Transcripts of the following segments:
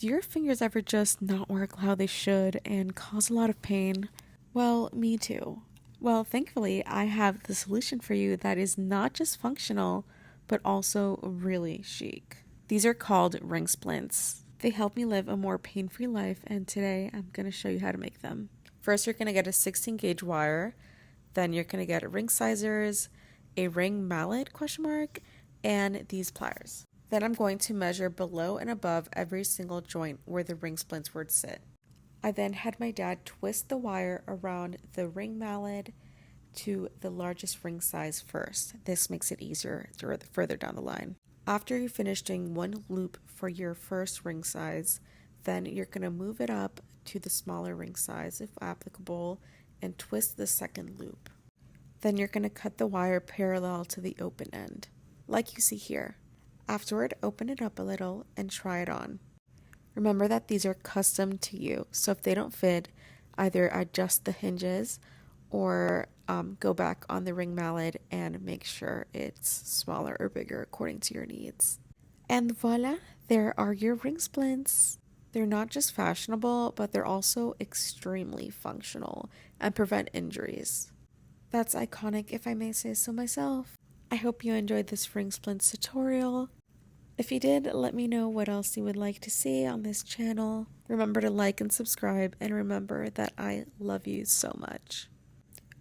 Do your fingers ever just not work how they should and cause a lot of pain? Well, me too. Well, thankfully, I have the solution for you that is not just functional, but also really chic. These are called ring splints. They help me live a more pain-free life, and today I'm going to show you how to make them. First, you're going to get a 16 gauge wire. Then you're going to get ring sizers, a ring mallet, and these pliers. Then I'm going to measure below and above every single joint where the ring splints would sit. I then had my dad twist the wire around the ring mallet to the largest ring size first. This makes it easier further down the line. After you finish doing one loop for your first ring size, then you're going to move it up to the smaller ring size if applicable and twist the second loop. Then you're going to cut the wire parallel to the open end, like you see here. Afterward, open it up a little and try it on. Remember that these are custom to you, so if they don't fit, either adjust the hinges or go back on the ring mallet and make sure it's smaller or bigger according to your needs. And voila, there are your ring splints. They're not just fashionable, but they're also extremely functional and prevent injuries. That's iconic, if I may say so myself. I hope you enjoyed this ring splints tutorial. If you did, let me know what else you would like to see on this channel. Remember to like and subscribe, and remember that I love you so much.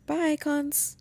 Bye, icons!